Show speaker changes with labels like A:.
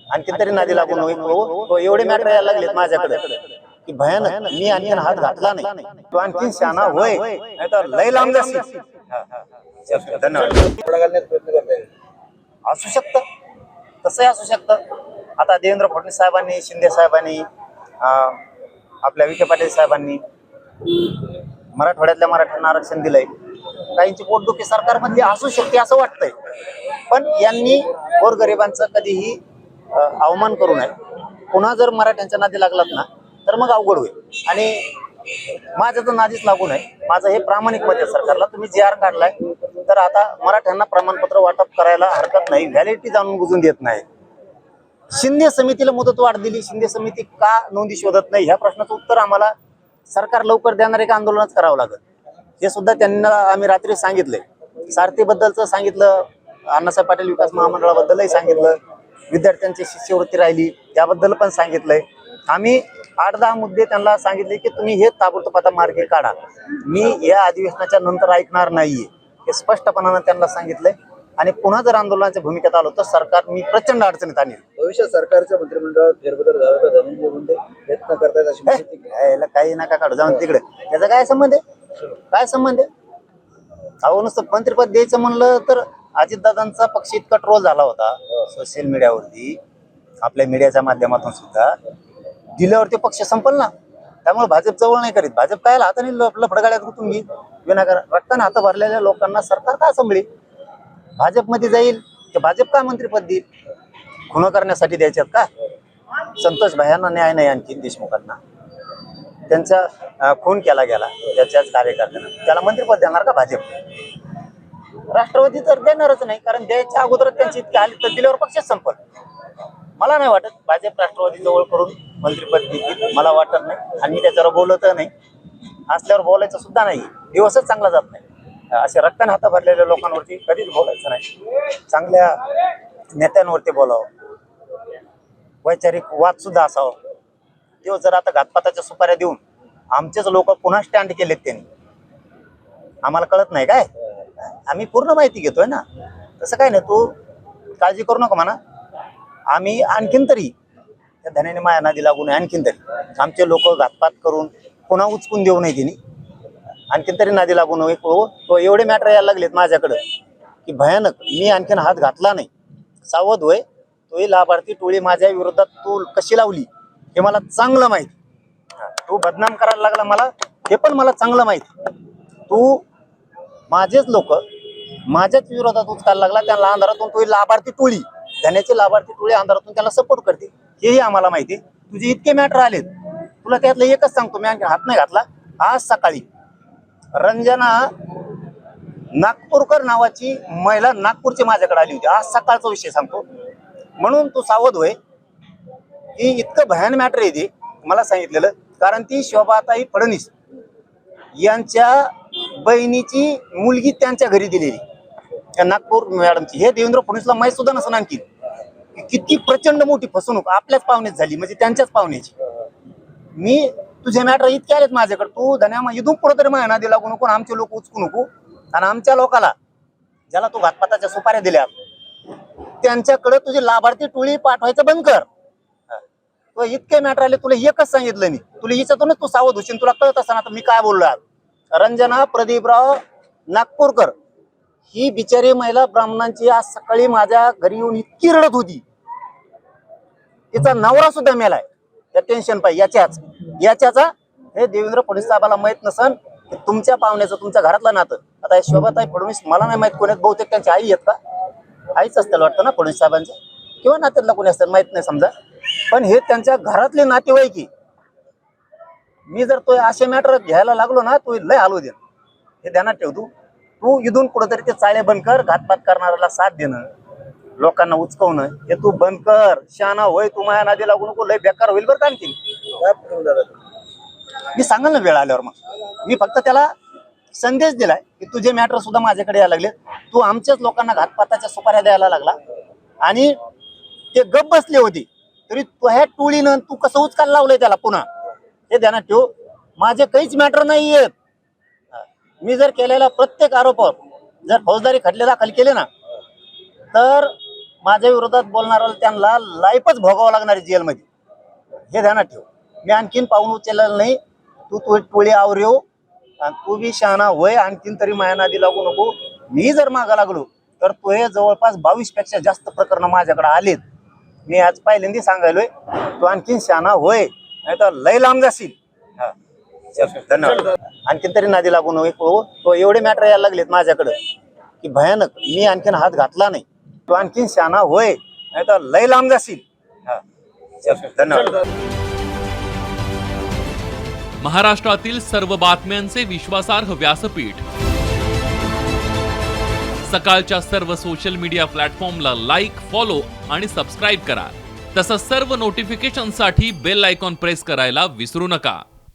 A: आणखी तरी नादी लागू नको। एवढे मॅटर यायला लागलेत माझ्याकडे की भयानक, मी आणखीन हात घातला नाही, तू आणखीन शहाणा होय, नाहीतर लय लांब जाशील। धन्यवाद। असू शकतं, तसंही असू शकतं। आता देवेंद्र फडणवीस साहेबांनी, शिंदे साहेबांनी, आपल्या विखे पाटील साहेबांनी मराठवाड्यातल्या मराठ्यांना आरक्षण दिलंय। काहींची पोटदुखी सरकारमधली असू शकते असं वाटतंय, पण यांनी गोरगरिबांचं कधीही अवमान करू नये। पुन्हा जर मराठ्यांच्या नादी लागलात ना तर मग अवघड होईल। आणि माझं तर नादीच लागू नये, माझं हे प्रामाणिक मत आहे सरकारला। तुम्ही जी आर काढलाय तर आता मराठ्यांना प्रमाणपत्र वाटप करायला हरकत नाही, व्हॅलिडिटी जाणून बुजून देत नाही। शिंदे समितीला मुदतवाढ दिली, शिंदे समिती का नोंदी शोधत नाही, ह्या प्रश्नाचं उत्तर आम्हाला सरकार लवकर देणार आहे का आंदोलनच करावं लागेल, हे सुद्धा त्यांना आम्ही रात्री सांगितलंय। सारथीबद्दलचं सांगितलं, अण्णासाहेब पाटील विकास महामंडळाबद्दलही सांगितलं, विद्यार्थ्यांची शिष्यवृत्ती राहिली त्याबद्दल पण सांगितलंय। आम्ही 8-10 मुद्दे त्यांना सांगितले की तुम्ही हे ताबडतोब आता मार्गी काढा, मी या अधिवेशनाच्या नंतर ऐकणार नाहीये, हे स्पष्टपणानं त्यांना सांगितलंय। आणि पुन्हा जर आंदोलनाच्या भूमिकेत आलो तर सरकार मी प्रचंड अडचणीत आणेल।
B: भविष्यात सरकारच्या मंत्रिमंडळात फेरबदल झाला तर धनंजय मुंडे प्रयत्न करतायत अशी माहिती
A: याला काही नका काढू, जाऊन तिकडे, त्याचा काय संबंध आहे, काय संबंध आहे? अहो नुसतं मंत्रिपद द्यायचं म्हणलं तर अजितदादांचा पक्ष इतका ट्रोल झाला होता सोशल मीडियावरती, आपल्या मीडियाच्या माध्यमातून सुद्धा, दिल्यावरती पक्ष संपल ना। त्यामुळे भाजप जवळ नाही करीत, भाजप काय हाताने लफडगाड्यात गुंतून घेईल, विनाकारण रक्ताने हात भरलेल्या लोकांना सरकार का सांभाळी, भाजपमध्ये जाईल तर भाजप का मंत्रिपद देईल, खुन करण्यासाठी द्यायच्यात का? संतोष भायांना न्याय नाही आणखी देशमुखांना, त्यांचा खून केला गेला त्याच्याच कार्यकर्त्यांना, त्याला मंत्रिपद देणार का भाजप? राष्ट्रवादी तर देणारच नाही, कारण द्यायच्या अगोदर त्यांची इतकी आली तर दिल्यावर पक्षच संपल। मला नाही वाटत भाजप राष्ट्रवादी जवळ करून मंत्रिपद देतील, मला वाटत नाही, आणि मी त्याच्यावर बोलत नाही, असल्यावर बोलायचं सुद्धा नाही, दिवसच चांगला जात नाही। असे रक्ताने हात भरलेल्या लोकांवरती कधीच बोलायचं नाही, चांगल्या नेत्यांवरती बोलावं, वैचारिक वाद सुद्धा असावं। तेव्हा जर आता घातपाताच्या सुपाऱ्या देऊन आमचेच लोक पुन्हा स्टँड केलेत त्यांनी, आम्हाला कळत नाही काय? आम्ही पूर्ण माहिती घेतोय ना, तसं काय नाही, तू काळजी करू नका म्हणा। आम्ही आणखीन तरी त्या धन्याने माया नादी लागू नये, आणखीन तरी आमचे लोक घातपात करून पुन्हा उचकून देऊ नये तिने, आणखीन तरी नादी लागू नये। तो एवढे मॅटर यायला लागलेत माझ्याकडे की भयानक, मी आणखीन हात घातला नाही, सावध होय। तोही लाभार्थी टोळी माझ्या विरोधात तू कशी लावली हे मला चांगलं माहिती, तू बदनाम करायला लागला मला हे पण मला चांगलं माहिती। तू माझेच लोक माझ्याच विरोधात उचकायला लागला, त्या अंधारातून तो लाभार्थी टोळी, धन्याची लाभार्थी टोळी अंधारातून त्याला सपोर्ट करते, हेही आम्हाला माहिती। तुझे इतके मॅटर आलेत, तुला त्यातलं एकच सांगतो, मी आणखी हात नाही घातला। आज सकाळी रंजना नागपूरकर नावाची महिला नागपूरची माझ्याकडे आली होती, आज सकाळचा विषय सांगतो, म्हणून तू सावध होय की इतकं भयान मॅटर आहे ते मला सांगितलेलं। कारण ती शोभाताई फडणवीस यांच्या बहिणीची मुलगी त्यांच्या घरी दिलेली, त्या नागपूर मॅडमची, हे देवेंद्र फडणवीसला माहीत सुद्धा नसेल आणखी, किती प्रचंड मोठी फसवणूक आपल्याच पाहुण्यात झाली, म्हणजे त्यांच्याच पाहुण्याची। मी तुझे मॅटर इतके आलेत माझ्याकडे, तू धन्या इथून पुढे तरी महिना दिला लागू नको, आमचे लोक उचकू नको, आणि आमच्या लोकाला ज्याला तू घातपाताच्या सुपाऱ्या दिल्या त्यांच्याकडे तुझी लाभार्थी टोळी पाठवायचं बंद कर। तो इतके मॅटर आले, तुला एकच सांगितलं मी, तुला हिच्यातूनच तू सावध होशील, तुला कळत असताना तर मी काय बोललो आज। रंजना प्रदीपराव नागपूरकर ही बिचारी महिला ब्राह्मणांची आज सकाळी माझ्या घरी येऊन इतकी रडत होती, तिचा नवरा सुद्धा मेलाय त्या टेन्शन पाहिजे याच्याचा हे देवेंद्र फडणवीस साहेबाला माहित नसन, तुमच्या पाहुण्याचं तुमच्या घरातलं नातं। आता हे शोभाताई फडणवीस मला नाही माहित कोण आहेत, बहुतेक त्यांची आई आहेत का, आईच असतील वाटतं ना फडणवीस साहेबांच्या, किंवा नात्यातला कोणी असतील माहित नाही समजा, पण हे त्यांच्या घरातले नातेवाईकी। मी जर तो असे मॅटर घ्यायला लागलो ना, तो लय हालू दे, हे ध्यानात ठेव। तू इथून कुठेतरी ते चाळे बंद कर, घातपात करणाऱ्याला साथ देणं, लोकांना उचकवणं हे तू बंद कर, शहाणा होय, तू माझ्या नादी लागू नको, लय बेकार होईल बरं का। आणखी मी सांगाल ना वेळ आल्यावर, मग मी फक्त त्याला संदेश दिलाय की तुझे मॅटर सुद्धा माझ्याकडे यायला लागले, तू आमच्याच लोकांना घातपाताच्या सुपाऱ्या द्यायला लागला, आणि ते गप बसले होते तरी ह्या टोळीनं तू कसं उचकायला लावलंय त्याला पुन्हा, हे ध्यानात ठेव। माझे काहीच मॅटर नाही आहेत, मी जर केलेला प्रत्येक आरोपावर जर फौजदारी खटले दाखल केले ना तर माझ्या विरोधात बोलणाऱ्याला त्यांना लाईफच भोगावं लागणार आहे जेलमध्ये, हे ध्यानात ठेव. मी आणखीन पाऊल उचललेलं नाही. तू टोळी आवरेव आणि तू बी शहाणा होय, आणखीन तरी माया नादी लागू नको. मी जर मागा लागलो तर तो हे जवळपास 22 पेक्षा जास्त प्रकरण माझ्याकडे आलेत. मी आज पहिल्यांदा सांगायलोय, तू आणखीन शहाणा होय, नाही तर लय लांब जाशील. हा, चल, धन्यवाद. आणखीन तरी नादी लागू नको. तो एवढे मॅटर यायला लागलेत माझ्याकडे की भयानक. मी आणखीन हात घातला नाही. तू आणखीन शहाणा होय, नाही तर लय लांब जाशील. हा, चल, धन्यवाद.
C: महाराष्ट्रातील सर्व बातम्यांचे विश्वासार्ह व्यासपीठ, सकाळच्या सर्व सोशल मीडिया प्लॅटफॉर्मला लाईक, फॉलो आणि सबस्क्राईब करा. तसंच सर्व नोटिफिकेशनसाठी बेल आयकॉन प्रेस करायला विसरू नका.